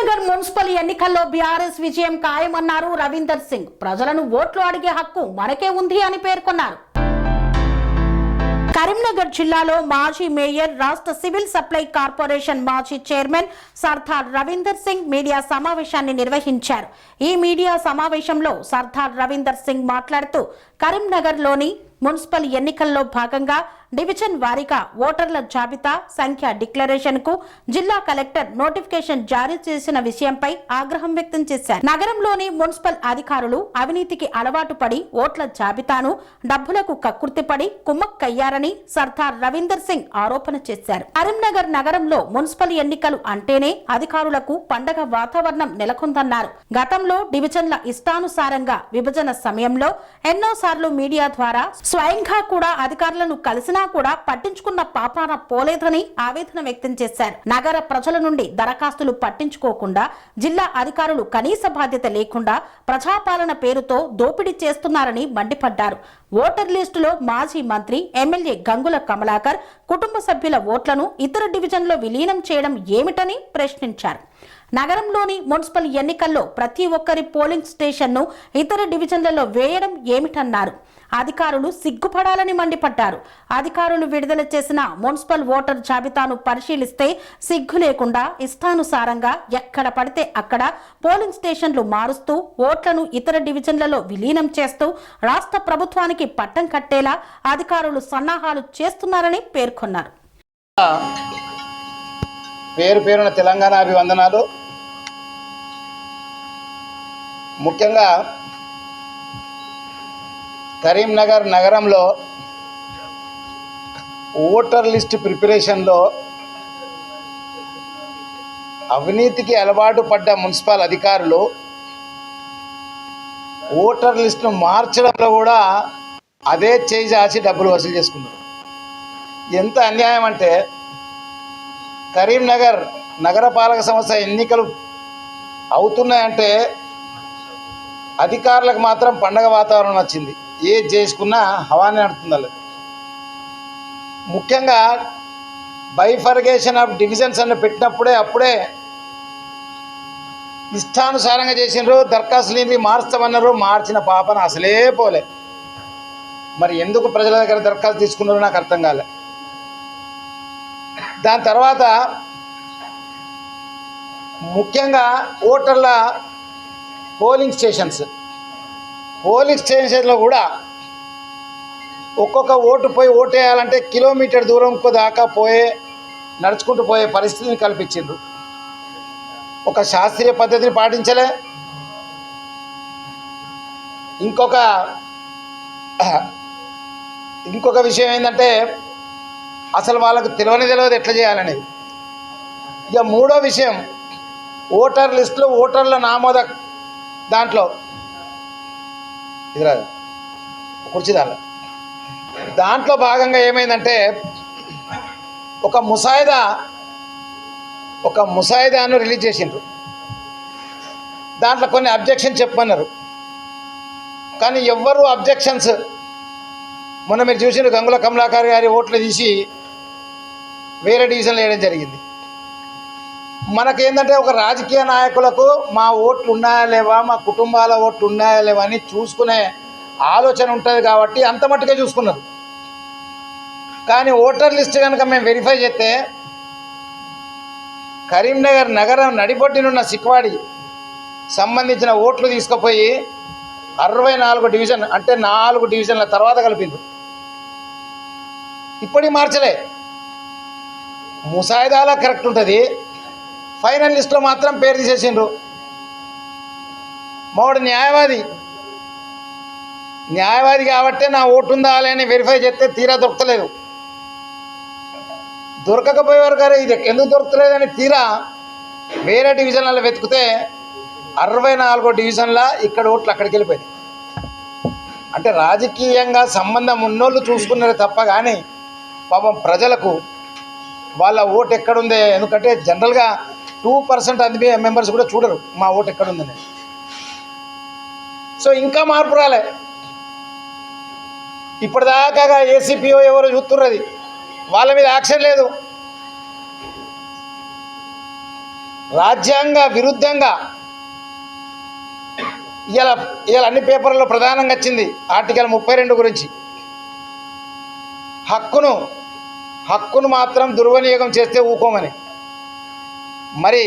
Karimnagar municipal ఎన్నికల్లో BRS విజయం ఖాయమన్నారు రవీందర్ సింగ్. ప్రజలను ఓట్లు అడిగే హక్కు మనకే ఉంది అని పేర్కొన్నారు. కరీంనగర్ జిల్లాలో మాజీ మేయర్, రాష్ట్ర సివిల్ సప్లై కార్పొరేషన్ మాజీ చైర్మన్ సర్దార్ రవీందర్ సింగ్ మీడియా సమావేశాన్ని నిర్వహించారు. ఈ మీడియా సమావేశంలో సర్దార్ రవీందర్ సింగ్ మాట్లాడుతూ కరీంనగర్లోని మున్సిపల్ ఎన్నికల్లో భాగంగా డివిజన్ వారీగా ఓటర్ల జాబితా సంఖ్య డిక్లరేషన్ కు జిల్లా కలెక్టర్ నోటిఫికేషన్ జారీ చేసిన విషయంపై ఆగ్రహం వ్యక్తం చేశారు. నగరంలోని మున్సిపల్ అధికారులు అవినీతికి అలవాటు పడి ఓట్ల జాబితాను డబ్బులకు కక్కుర్తిపడి కుమ్మక్కయ్యారని సర్దార్ రవీందర్ సింగ్ ఆరోపణ చేశారు. కరీంనగర్ నగరంలో మున్సిపల్ ఎన్నికలు అంటేనే అధికారులకు పండగ వాతావరణం నెలకొందన్నారు. గతంలో డివిజన్ల ఇష్టానుసారంగా విభజన సమయంలో ఎన్నోసార్లు మీడియా ద్వారా స్వయంగా కూడా అధికారులను కలిసినా కూడా పట్టించుకున్న పాపాన పోలేదని ఆవేదన వ్యక్తం చేశారు. నగర ప్రజల నుండి దరఖాస్తులు పట్టించుకోకుండా జిల్లా అధికారులు కనీస బాధ్యత లేకుండా ప్రజాపాలన పేరుతో దోపిడీ చేస్తున్నారని మండిపడ్డారు. ఓటర్ లిస్టులో మాజీ మంత్రి, ఎమ్మెల్యే గంగుల కమలాకర్ కుటుంబ సభ్యుల ఓట్లను ఇతర డివిజన్లో విలీనం చేయడం ఏమిటని ప్రశ్నించారు. నగరంలోని మున్సిపల్ ఎన్నికల్లో ప్రతి ఒక్కరి పోలింగ్ స్టేషన్ను ఇతర డివిజన్లలో వేయడం ఏమిటన్నారు. అధికారులు సిగ్గుపడాలని మండిపడ్డారు. అధికారులు విడుదల చేసిన మున్సిపల్ ఓటర్ జాబితాను పరిశీలిస్తే సిగ్గు లేకుండా ఇష్టానుసారంగా ఎక్కడ పడితే అక్కడ పోలింగ్ స్టేషన్లు మారుస్తూ ఓట్లను ఇతర డివిజన్లలో విలీనం చేస్తూ రాష్ట్ర ప్రభుత్వానికి పట్టం కట్టేలా అధికారులు సన్నాహాలు చేస్తున్నారని పేర్కొన్నారు. పేరున తెలంగాణ అభివందనాలు. ముఖ్యంగా కరీంనగర్ నగరంలో ఓటర్ లిస్ట్ ప్రిపరేషన్లో అవినీతికి అలవాటు పడ్డ మున్సిపల్ అధికారులు ఓటర్ లిస్టును మార్చడంలో కూడా అదే చేయి చాచి డబ్బులు వసూలు చేసుకున్నారు. ఎంత అన్యాయం అంటే, కరీంనగర్ నగరపాలక సంస్థ ఎన్నికలు అవుతున్నాయంటే అధికారులకు మాత్రం పండగ వాతావరణం వచ్చింది. ఏది చేసుకున్నా హవానే నడుతుంది. ముఖ్యంగా బైఫర్గేషన్ ఆఫ్ డివిజన్స్ అని పెట్టినప్పుడే అప్పుడే ఇష్టానుసారంగా చేసినారు. దరఖాస్తులు మార్చమన్నారు, మార్చిన పాపన అసలే పోలే. మరి ఎందుకు ప్రజల దగ్గర దరఖాస్తు తీసుకున్నారో నాకు అర్థం కాలే. దాని తర్వాత ముఖ్యంగా ఓటర్ల పోలింగ్ స్టేషన్స్లో కూడా ఒక్కొక్క ఓటు పోయి ఓటు వేయాలంటే కిలోమీటర్ దూరం దాకా నడుచుకుంటూ పోయే పరిస్థితిని కల్పించిండ్రు. ఒక శాస్త్రీయ పద్ధతిని పాటించలే. ఇంకొక విషయం ఏంటంటే, అసలు వాళ్ళకు తెలియదు ఎట్లా చేయాలనేది. ఇక మూడో విషయం, ఓటర్ లిస్టులో ఓటర్ల నామోద దాంట్లో ఇది కుర్చీ దాంట్లో భాగంగా ఏమైందంటే, ఒక ముసాయిదాను రిలీజ్ చేసిండ్రు. దాంట్లో కొన్ని అబ్జెక్షన్ చెప్పమన్నారు. కానీ ఎవ్వరూ అబ్జెక్షన్స్, మొన్న మీరు చూసిన గంగుల కమలాకర్ గారి ఓట్లు తీసి వేరే డివిజన్లో వేయడం జరిగింది. మనకేంటంటే, ఒక రాజకీయ నాయకులకు మా ఓట్లు ఉన్నాయా లేవా, మా కుటుంబాల ఓట్లు ఉన్నాయా లేవా అని చూసుకునే ఆలోచన ఉంటుంది కాబట్టి అంత మట్టుగా చూసుకున్నారు. కానీ ఓటర్ లిస్ట్ కనుక మేము వెరిఫై చేస్తే కరీంనగర్ నగరం నడిబొడ్డినున్న సిక్వాడి సంబంధించిన ఓట్లు తీసుకుపోయి 64 డివిజన్ అంటే 4 డివిజన్ల తర్వాత కలిపిండ్రు. ఇప్పటికి మార్చలే. ముసాయిదాలా కరెక్ట్ ఉంటుంది, ఫైనల్ లిస్ట్లో మాత్రం పేరు తీసేసిండ్రు. మావాడు న్యాయవాది కాబట్టే నా ఓటు ఉందా అని వెరిఫై చేస్తే తీరా దొరకలేదు. దొరకకపోయేవారు గారు ఇది ఎందుకు దొరకలేదని తీరా వేరే డివిజన్లలో వెతికితే 64 డివిజన్ల ఇక్కడ ఓట్లు అక్కడికి వెళ్ళిపోయినాయి. అంటే రాజకీయంగా సంబంధం ఉన్నోళ్ళు చూసుకున్నారే తప్ప కానీ పాపం ప్రజలకు వాళ్ళ ఓటు ఎక్కడుందే. ఎందుకంటే జనరల్గా 2% అది మెంబర్స్ కూడా చూడరు మా ఓటు ఎక్కడుందని. సో ఇంకా మార్పు రాలే. ఇప్పటిదాకా ఏసీపీఓ ఎవరు చూస్తున్నది, వాళ్ళ మీద యాక్షన్ లేదు. రాజ్యాంగ విరుద్ధంగా ఇవాళ అన్ని పేపర్లలో ప్రధానంగా వచ్చింది ఆర్టికల్ 32 గురించి. హక్కును మాత్రం దుర్వినియోగం చేస్తే ఊకోమని. మరి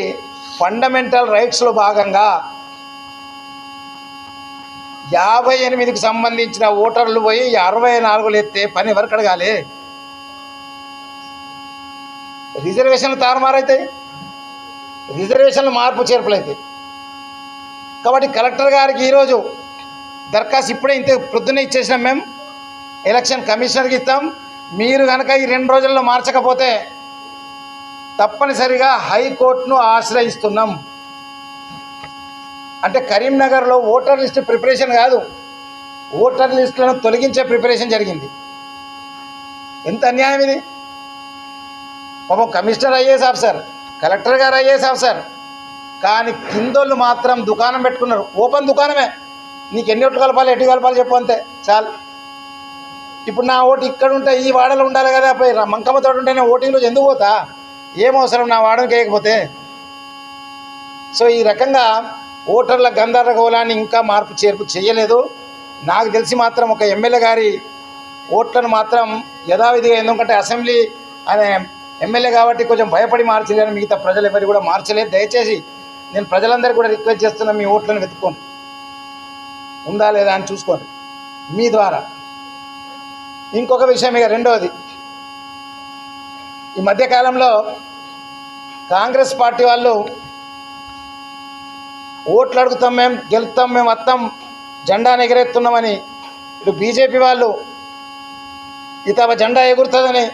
ఫండమెంటల్ రైట్స్లో భాగంగా 58కి సంబంధించిన ఓటర్లు పోయి 64 ఎత్తే పని ఎవరు కడగాలి? రిజర్వేషన్లు తారుమారైతాయి, రిజర్వేషన్లు మార్పు చేర్పులైతాయి. కాబట్టి కలెక్టర్ గారికి ఈరోజు దరఖాస్తు ఇప్పుడే ఇంత ప్రొద్దున ఇచ్చేసినాం. మేము ఎలక్షన్ కమిషనర్కి ఇస్తాం. మీరు కనుక ఈ 2 రోజుల్లో మార్చకపోతే తప్పనిసరిగా హైకోర్టును ఆశ్రయిస్తున్నాం. అంటే కరీంనగర్లో ఓటర్ లిస్ట్ ప్రిపరేషన్ కాదు, ఓటర్ లిస్టులను తొలగించే ప్రిపరేషన్ జరిగింది. ఎంత అన్యాయం ఇది! పాపం కమిషనర్ ఐఏఎస్ ఆఫీసర్, కలెక్టర్ గారు ఐఏఎస్ ఆఫీసర్, కానీ కిందోళ్ళు మాత్రం దుకాణం పెట్టుకున్నారు. ఓపెన్ దుకాణమే. నీకు ఎన్ని ఓట్లు కలపాలి, ఎటు కలపాలి చెప్పు, అంతే చాలు. ఇప్పుడు నా ఓటు ఇక్కడ ఉంటే ఈ వాడలో ఉండాలి కదా, పోయి మంకమ్మతో ఉంటే నేను ఓటింగ్ రోజు ఎందుకు పోతా? ఏం అవసరం నా వాడకి వేయకపోతే? సో ఈ రకంగా ఓటర్ల గందరగోళాన్ని ఇంకా మార్పు చేర్పు చేయలేదు. నాకు తెలిసి మాత్రం ఒక ఎమ్మెల్యే గారి ఓట్లను మాత్రం యథావిధిగా, ఎందుకంటే అసెంబ్లీ అనే ఎమ్మెల్యే కాబట్టి కొంచెం భయపడి మార్చలేని, మిగతా ప్రజలు ఎవరు కూడా మార్చలేదు. దయచేసి నేను ప్రజలందరికీ కూడా రిక్వెస్ట్ చేస్తున్నా, మీ ఓట్లను వెతుక్కోండి, ఉందా లేదా అని చూసుకోండి మీ ద్వారా. ఇంకొక విషయం, ఇక రెండవది, ఈ మధ్యకాలంలో కాంగ్రెస్ పార్టీ వాళ్ళు ఓట్లు అడుగుతాం, మేము గెలుస్తాం, మేము వస్తాం, జెండాను ఎగరేస్తున్నామని, ఇటు బీజేపీ వాళ్ళు ఇతవ జెండా ఎగురుతుందని.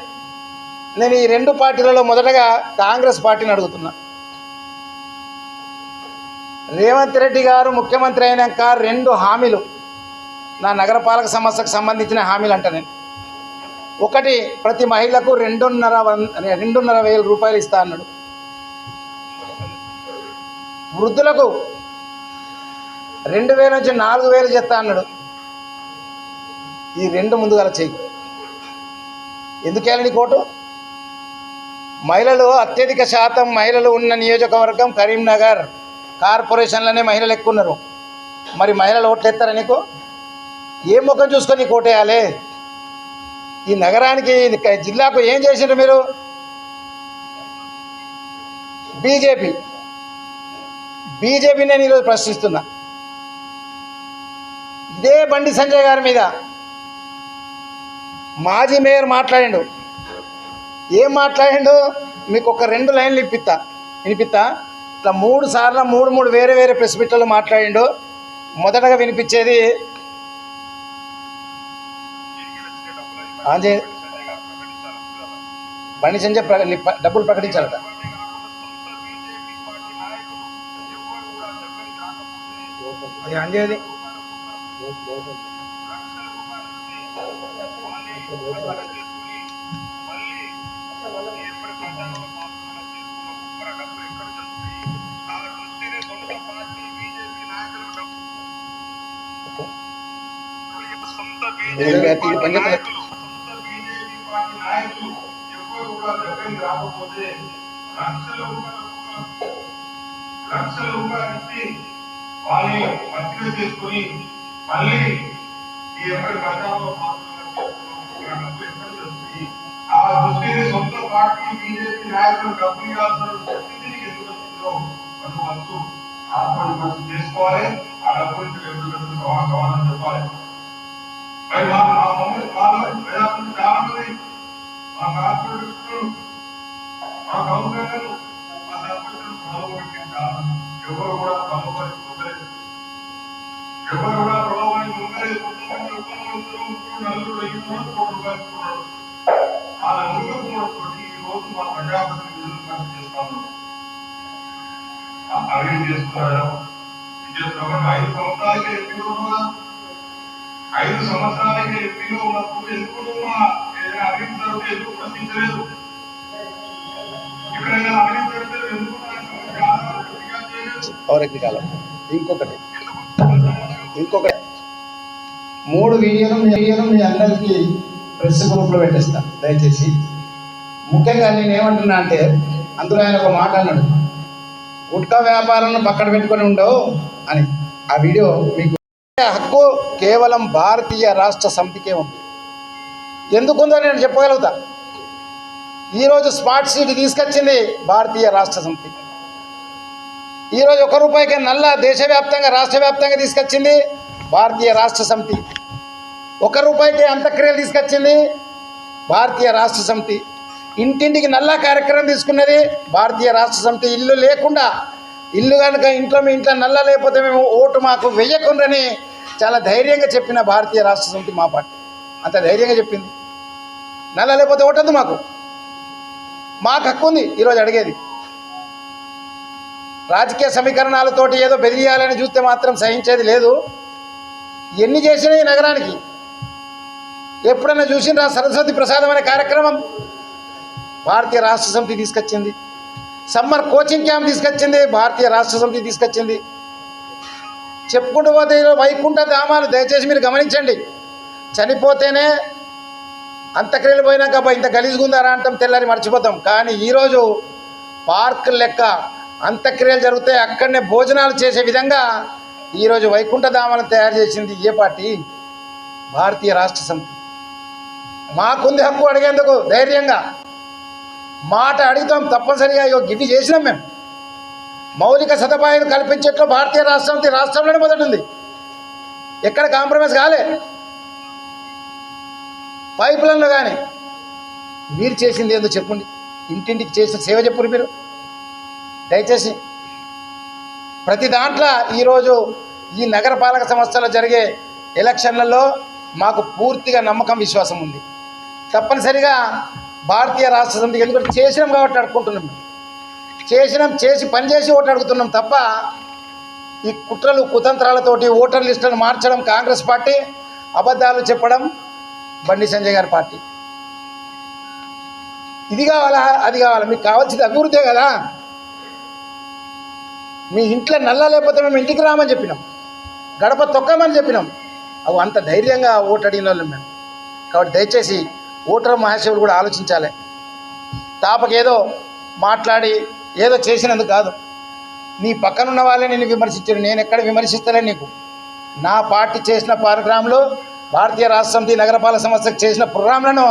నేను ఈ 2 పార్టీలలో మొదటగా కాంగ్రెస్ పార్టీని అడుగుతున్నా. రేవంత్ రెడ్డి గారు ముఖ్యమంత్రి అయినాక 2 హామీలు, నా నగరపాలక సంస్థకు సంబంధించిన హామీలు అంట నేను. ఒకటి, ప్రతి మహిళకు 2,500 రూపాయలు ఇస్తా అన్నాడు. వృద్ధులకు 2,000 నుంచి 4,000 చేస్తా అన్నాడు. ఈ 2 ముందుగా చెయ్యి. ఎందుకేయాలి నీ కోటు? మహిళలు అత్యధిక శాతం మహిళలు ఉన్న నియోజకవర్గం కరీంనగర్. కార్పొరేషన్లోనే మహిళలు ఎక్కువ ఉన్నారు. మరి మహిళలు ఓట్లు ఎత్తారా నీకు? ఏ ముఖం చూసుకొని నీకు ఓటేయాలి? ఈ నగరానికి, జిల్లాకు ఏం చేసిండ్రు మీరు? బీజేపీ నేను ఈరోజు ప్రశ్నిస్తున్నా. ఇదే బండి సంజయ్ గారి మీద మాజీ మేయర్ మాట్లాడిండు. ఏం మాట్లాడిండు? మీకు ఒక 2 లైన్లు వినిపిస్తా. ఇట్లా 3 సార్లు 3 వేరే వేరే ప్రెస్ మీట్లలో మాట్లాడిండు. మొదటగా వినిపించేది బండి సంజయ్ డబ్బులు ప్రకటించాలట. అది అంజేది రాకపోతే లక్షల రూపాయలు ఇచ్చి వాళ్ళని మంచిగా చేసుకుని మళ్ళీ ఈ ఎప్పటి ప్రచారంలో ఆ దృష్టిని సొంత పార్టీ బీజేపీ నాయకులు డబ్బులు ఇవ్వాల్సిన స్థితిని ఎందుకు వచ్చిందో మనం వంతు ఆత్మవిమర్శ చేసుకోవాలి. ఆ డబ్బులు సమాధానం చెప్పాలి. మరి మా మమ్మల్ని ప్రజాపతి చాలా మంది, మా కార్పొరేటర్లు, మా కౌన్సిలర్లు, మా సర్పంచులు ప్రలోభపెట్టిన చాలా ఎవరు కూడా ప్రలోభానికి దొంగలేదు. ఎవరు కూడా ప్రలోభానికి దొంగలేదు. కొంతమంది నలుగురు 500 కోట్ల రూపాయలు ఇస్తున్నాడు. ఆ నలుగురు కోట్లతో ఈ రోజు మా ప్రజాపతిని నిధులు ఖర్చు చేస్తాను. అవినీతి చేస్తున్నాడు. ఇది చేస్తున్నాడు. 5 సంవత్సరాలకే ఎంపీలో ఉన్నదా? 5 సంవత్సరాలకే ఎంపీలో ఉన్నప్పుడు ఎందుకు ఏదైనా అవినీతి జరిగితే ఎందుకు ప్రశ్నించలేదు? ఎక్కడైనా అవినీతి జరిగితే ఎందుకు చేయలేదు? ఇంకొకటి 3 వీడియోలు మీ అందరికీ ప్రెస్ గ్రూప్లో పెట్టేస్తా. దయచేసి ముఖ్యంగా నేను ఏమంటున్నా అంటే, అందులో ఆయన ఒక మాట అన్నాడు, గుట్కా వ్యాపారాలను పక్కన పెట్టుకొని ఉండవు అని ఆ వీడియో మీకు హక్కు కేవలం భారతీయ రాష్ట్ర సమితికే ఉంది. ఎందుకుందో నేను చెప్పగలుగుతా. ఈరోజు స్మార్ట్ సిటీ తీసుకొచ్చింది భారతీయ రాష్ట్ర సమితి. ఈరోజు ₹1 నల్ల దేశవ్యాప్తంగా రాష్ట్ర వ్యాప్తంగా తీసుకొచ్చింది భారతీయ రాష్ట్ర సమితి. ₹1 అంత్యక్రియలు తీసుకొచ్చింది భారతీయ రాష్ట్ర సమితి. ఇంటింటికి నల్ల కార్యక్రమం తీసుకున్నది భారతీయ రాష్ట్ర సమితి. ఇల్లు లేకుండా, ఇల్లు కనుక మీ ఇంట్లో నల్ల లేకపోతే మేము ఓటు మాకు వెయ్యకుండాని చాలా ధైర్యంగా చెప్పిన భారతీయ రాష్ట్ర సమితి మా పార్టీ. అంత ధైర్యంగా చెప్పింది. నల్ల లేకపోతే ఓటద్దు, మాకు హక్కు ఉంది. ఈరోజు అడిగేది రాజకీయ సమీకరణాలతోటి ఏదో బెదిరియాలని చూస్తే మాత్రం సహించేది లేదు. ఎన్ని చేసినా ఈ నగరానికి ఎప్పుడన్నా చూసినా సరస్వతి ప్రసాదం అనే కార్యక్రమం భారతీయ రాష్ట్ర సమితి తీసుకొచ్చింది. సమ్మర్ కోచింగ్ క్యాంప్ తీసుకొచ్చింది భారతీయ రాష్ట్ర సమితి తీసుకొచ్చింది. చెప్పుకుంటూ పోతే వైకుంఠ ధామాలు దయచేసి మీరు గమనించండి. చనిపోతేనే అంత్యక్రియలు పోయినాక ఇంత గలీజుగుందారా అంటాం, తెల్లారి మర్చిపోతాం. కానీ ఈరోజు పార్క్ లెక్క అంత్యక్రియలు జరిగితే అక్కడనే భోజనాలు చేసే విధంగా ఈరోజు వైకుంఠ ధామాలను తయారు చేసింది ఏ పార్టీ? భారతీయ రాష్ట్ర సమితి. మాకుంది హక్కు అడిగేందుకు ధైర్యంగా. మాట అడుగుతాం తప్పనిసరిగా. ఇవి చేసినాం మేము. మౌలిక సదుపాయాలు కల్పించేట్లో భారతీయ రాష్ట్ర సమితి రాష్ట్రంలోనే మొదటి ఉంది. ఎక్కడ కాంప్రమైజ్ కాలే. పైపులలో కానీ మీరు చేసింది ఏందో చెప్పండి. ఇంటింటికి చేసిన సేవ చెప్పురు మీరు దయచేసి. ప్రతి దాంట్లో ఈరోజు ఈ నగరపాలక సంస్థలో జరిగే ఎలక్షన్లలో మాకు పూర్తిగా నమ్మకం, విశ్వాసం ఉంది. తప్పనిసరిగా భారతీయ రాష్ట్ర సమితికి ఎందుకంటే చేసినాం కాబట్టి అడుక్కుంటున్నాం. చేసి పనిచేసి ఓటు అడుగుతున్నాం తప్ప ఈ కుట్రలు కుతంత్రాలతోటి ఓటర్ లిస్టులను మార్చడం కాంగ్రెస్ పార్టీ, అబద్ధాలు చెప్పడం బండి సంజయ్ గారి పార్టీ. ఇది కావాలా అది కావాలా? మీకు కావాల్సింది అభివృద్ధే కదా. మీ ఇంట్లో నల్ల లేకపోతే మేము ఇంటికి రామని చెప్పినాం, గడప తొక్కమని చెప్పినాం. అవి అంత ధైర్యంగా ఓటు అడిగిన వాళ్ళం మేము. కాబట్టి దయచేసి ఓటర్ మహాశివులు కూడా ఆలోచించాలి. తాపకేదో మాట్లాడి ఏదో చేసినందుకు కాదు. నీ పక్కనున్న వాళ్ళే నేను విమర్శించారు. నేను ఎక్కడ విమర్శిస్తలే నీకు. నా పార్టీ చేసిన ప్రోగ్రాంలో భారతీయ రాష్ట్ర సమితి నగరపాలక సంస్థకు చేసిన ప్రోగ్రాంలను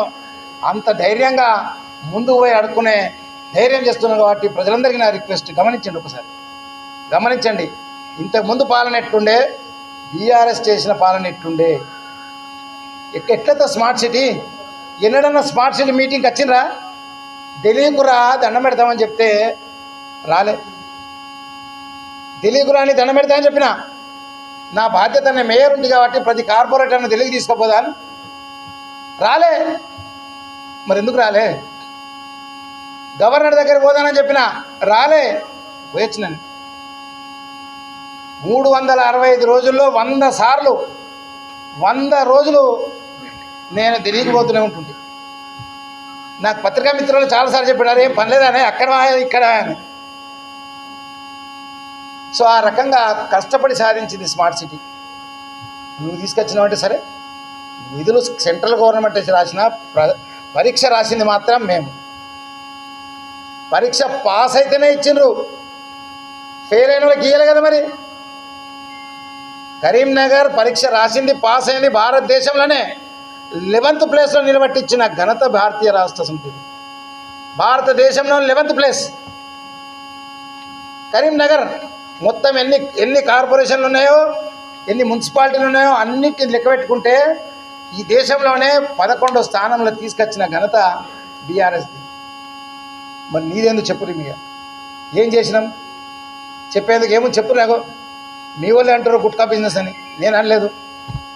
అంత ధైర్యంగా ముందుకు పోయి అడుక్కునే ధైర్యం చేస్తున్నాను. కాబట్టి ప్రజలందరికీ నా రిక్వెస్ట్, గమనించండి, ఒకసారి గమనించండి. ఇంతకుముందు పాలన ఎట్లుండే, బీఆర్ఎస్ చేసిన పాలన ఎట్లుండే, ఎట్లయితే స్మార్ట్ సిటీ. ఎన్నడన్నా స్మార్ట్ సిటీ మీటింగ్కి వచ్చిండ్రా? ఢిల్లీకురా దండం పెడతామని చెప్తే రాలే. ఢిల్లీకురా అని దండం పెడతామని చెప్పిన నా బాధ్యత, నేను మేయర్ ఉంది కాబట్టి ప్రతి కార్పొరేటర్ని ఢిల్లీకి తీసుకుపోదాను, రాలే. మరి ఎందుకు రాలే? గవర్నర్ దగ్గర పోదానని చెప్పిన రాలే, పోయొచ్చినాను. 365 రోజుల్లో 100 సార్లు 100 రోజులు నేను ఢిల్లీకి పోతూనే ఉంటుంది. నాకు పత్రికా మిత్రులు చాలాసార్లు చెప్పారు, ఏం పని లేదానే అక్కడ ఇక్కడ అని. సో ఆ రకంగా కష్టపడి సాధించింది స్మార్ట్ సిటీ. నువ్వు తీసుకొచ్చినావంటే సరే, నిధులు సెంట్రల్ గవర్నమెంట్ రాసిన పరీక్ష రాసింది మాత్రం మేము. పరీక్ష పాస్ అయితేనే ఇచ్చిండ్రు, ఫెయిల్ అయిన వాళ్ళకి ఇయ్యలే కదా. మరి కరీంనగర్ పరీక్ష రాసింది, పాస్ అయింది, భారతదేశంలోనే 11th ప్లేస్లో నిలబెట్టించిన ఘనత భారతీయ రాష్ట్ర సమితి. భారతదేశంలో 11th ప్లేస్ కరీంనగర్. మొత్తం ఎన్ని కార్పొరేషన్లు ఉన్నాయో, ఎన్ని మున్సిపాలిటీలు ఉన్నాయో అన్నిటిని లెక్క పెట్టుకుంటే ఈ దేశంలోనే 11వ స్థానంలో తీసుకొచ్చిన ఘనత బీఆర్ఎస్ది. మరి నీదేందుకు చెప్పురు? మీ ఏం చేసినాం చెప్పేందుకు ఏమో చెప్పు. నాకు మీ వాళ్ళే అంటారు గుట్కా బిజినెస్ అని, నేను అనలేదు.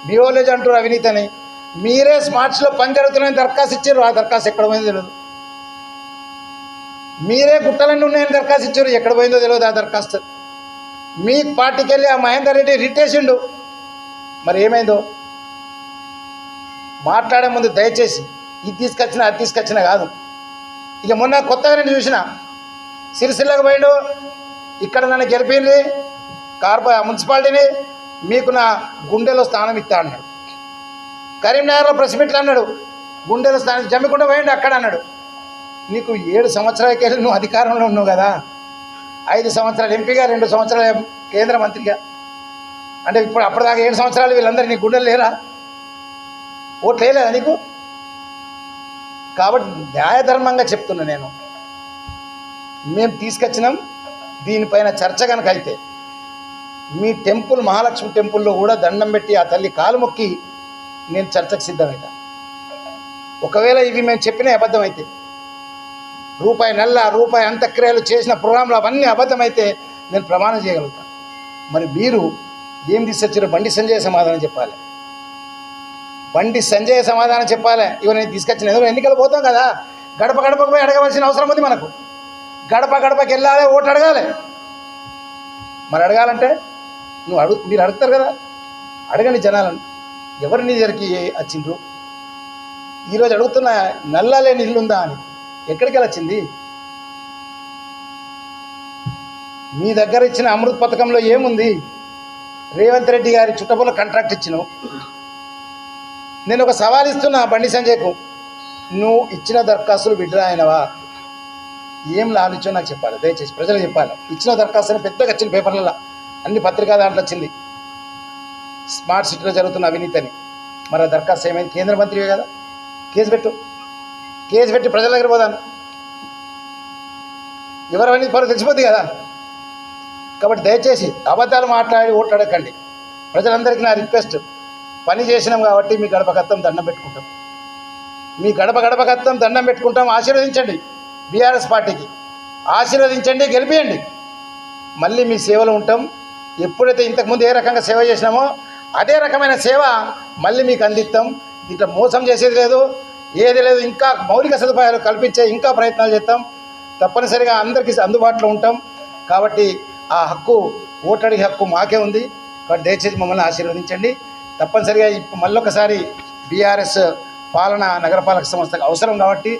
మీ వాళ్ళే అంటారు అవినీతి అని. మీరే స్మార్ట్స్లో పని జరుగుతున్నాయని దరఖాస్తు ఇచ్చారు, ఆ దరఖాస్తు ఎక్కడ పోయిందో తెలియదు. మీరే గుట్టలన్నీ ఉన్నాయని దరఖాస్తు ఇచ్చారు, ఎక్కడ పోయిందో తెలియదు ఆ దరఖాస్తు. మీ పార్టీకి వెళ్ళి ఆ మహేందర్ రెడ్డి రిటేసిండు, మరి ఏమైందో మాట్లాడే ముందు దయచేసి ఇది తీసుకొచ్చినా అది తీసుకొచ్చినా కాదు. ఇక మొన్న కొత్తగా నేను చూసిన, సిరిసిల్లకు పోయిండు, ఇక్కడ నన్ను గెలిపింది మున్సిపాలిటీని, మీకు నా గుండెలో స్థానం ఇస్తా అన్నాడు. కరీంనగర్లో ప్రెస్ మీట్లు అన్నాడు, గుండెలో స్థానం. జమ్మికుంట పోయిండు, అక్కడ అన్నాడు. నీకు 7 సంవత్సరాలకి వెళ్ళి నువ్వు అధికారంలో ఉన్నావు కదా, 5 సంవత్సరాలు ఎంపీగా, 2 సంవత్సరాలు కేంద్ర మంత్రిగా. అంటే ఇప్పుడు అప్పటిదాకా 7 సంవత్సరాలు వీళ్ళందరూ నీ గుండెలు లేరా? ఓట్లు వేయలేదా నీకు? కాబట్టి న్యాయధర్మంగా చెప్తున్నా నేను, మేము తీసుకొచ్చినాం. దీనిపైన చర్చ కనుక అయితే మీ టెంపుల్, మహాలక్ష్మి టెంపుల్లో కూడా దండం పెట్టి ఆ తల్లి కాలు మొక్కి నేను చర్చకు సిద్ధమవుతా. ఒకవేళ ఇవి మేము చెప్పిన అబద్ధమైతే, రూపాయి నెల, రూపాయి అంత్యక్రియలు చేసిన ప్రోగ్రాంలు అవన్నీ అబద్ధమైతే నేను ప్రమాణం చేయగలుగుతాను. మరి మీరు ఏం తీసుకొచ్చారో బండి సంజయ్ సమాధానం చెప్పాలి. బండి సంజయ్ సమాధానం చెప్పాలి. ఇవన్నీ నేను తీసుకొచ్చిన ఎందుకు ఎన్నికలు పోతాం కదా, గడప గడపకు పోయి అడగవలసిన అవసరం ఉంది మనకు. గడప గడపకి వెళ్ళాలి, ఓటు అడగాలి. మరి అడగాలంటే మీరు అడుగుతారు కదా, అడగండి జనాలను. ఎవరు నీ దగ్గరికి వచ్చిండ్రు? ఈరోజు అడుగుతున్న నల్లా లేని ఇల్లు ఉందా అని. ఎక్కడికి వచ్చింది? మీ దగ్గర ఇచ్చిన అమృత్ పథకంలో ఏముంది? రేవంత్ రెడ్డి గారి చుట్టపుల కాంట్రాక్ట్ ఇచ్చినావు. నేను ఒక సవాల్ ఇస్తున్నా బండి సంజయ్కు, నువ్వు ఇచ్చిన దరఖాస్తులు విడ్రా అయినవా? ఏం లాలిచ్చో నాకు చెప్పాలి, దయచేసి ప్రజలు చెప్పాలి. ఇచ్చిన దరఖాస్తుని పెద్దగా వచ్చింది పేపర్లలో, అన్ని పత్రికా దాంట్లో వచ్చింది స్మార్ట్ సిటీలో జరుగుతున్న అవినీతి అని. మరి ఆ దరఖాస్తు ఏమైంది? కేంద్ర మంత్రివే కదా, కేసు పెట్టి ప్రజల దగ్గర పోదాను. ఎవరు అవినీతి పనులు తెలిసిపోద్ది కదా. కాబట్టి దయచేసి అబద్ధాలు మాట్లాడి ఓట్లు అడగండి. ప్రజలందరికీ నా రిక్వెస్ట్, పని చేసినాం కాబట్టి మీ గడప గత్తం దండం పెట్టుకుంటాం. మీ గడప గత్తం దండం పెట్టుకుంటాం. ఆశీర్వదించండి, బీఆర్ఎస్ పార్టీకి ఆశీర్వదించండి, గెలిపియండి. మళ్ళీ మీ సేవలో ఉంటాం. ఎప్పుడైతే ఇంతకుముందు ఏ రకంగా సేవ చేసినామో అదే రకమైన సేవ మళ్ళీ మీకు అందిస్తాం. ఇట్లా మోసం చేసేది లేదు, ఏది లేదు. ఇంకా మౌలిక సదుపాయాలు కల్పించే ఇంకా ప్రయత్నాలు చేస్తాం. తప్పనిసరిగా అందరికీ అందుబాటులో ఉంటాం. కాబట్టి ఆ హక్కు, ఓటడిగే హక్కు మాకే ఉంది. కాబట్టి దయచేసి మమ్మల్ని ఆశీర్వదించండి. తప్పనిసరిగా ఇప్పుడు మళ్ళొకసారి బీఆర్ఎస్ పాలన నగరపాలక సంస్థకు అవసరం కాబట్టి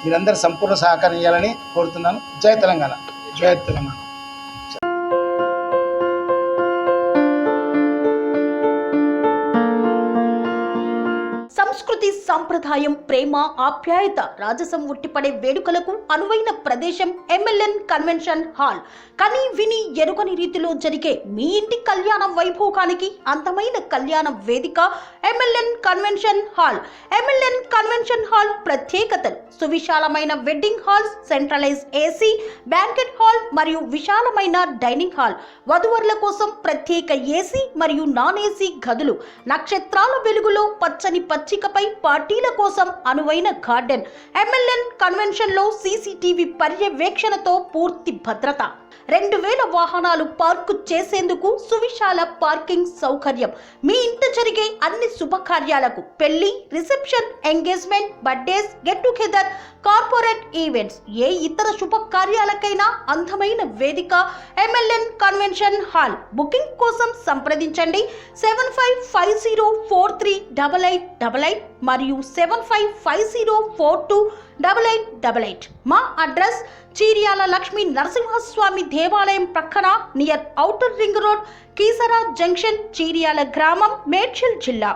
మీరందరూ సంపూర్ణ సహకారం ఇవ్వాలని కోరుతున్నాను. జై తెలంగాణ, జై తెలంగాణ. సంస్కృతి, సంప్రదాయం, ప్రేమ, ఆప్యాయత, రాజసం ఉట్టిపడే వేడుకలకు అనువైన ప్రదేశం ఎంఎల్ఎన్ కన్వెన్షన్ హాల్. కని విని ఎరుగని రీతిలో జరిగే మీ ఇంటి కళ్యాణ వైభోగానికి అందమైన కళ్యాణ వేదిక MLN convention hall. MLN convention hall ప్రత్యేకతలు: సువిశాలమైన wedding halls, centralise AC banquet hall మరియు విశాలమైన డైనింగ్ హాల్, వధువరుల కోసం ప్రత్యేక ఏసీ మరియు నాన్ ఏసీ గదులు, నక్షత్రాల వెలుగులో పచ్చని పచ్చికపై పార్టీల కోసం అనువైన గార్డెన్. ఎంఎల్ఎన్ కన్వెన్షన్ లో సీసీటీవీ పర్యవేక్షణతో పూర్తి భద్రత, 2000 వాహనాలు పార్కు చేసేందుకు సువిశాల పార్కింగ్ సౌకర్యం. మీ ఇంట జరిగే అన్ని శుభకార్యాలకు, పెళ్లి, reception, engagement, birthdays, get together, corporate events, ఏ ఇతర శుభకార్యాలకైనా అందమైన వేదిక ఎంఎల్ఎన్ కన్వెన్షన్ హాల్. బుకింగ్ కోసం సంప్రదించండి 7550438888 మరియు 7550428888. మా అడ్రస్ చీర్యాల లక్ష్మీ నరసింహస్వామి దేవాలయం ప్రక్కన, near outer ring road, Keesara junction, Cheeryal గ్రామం, మేడ్చల్ జిల్లా.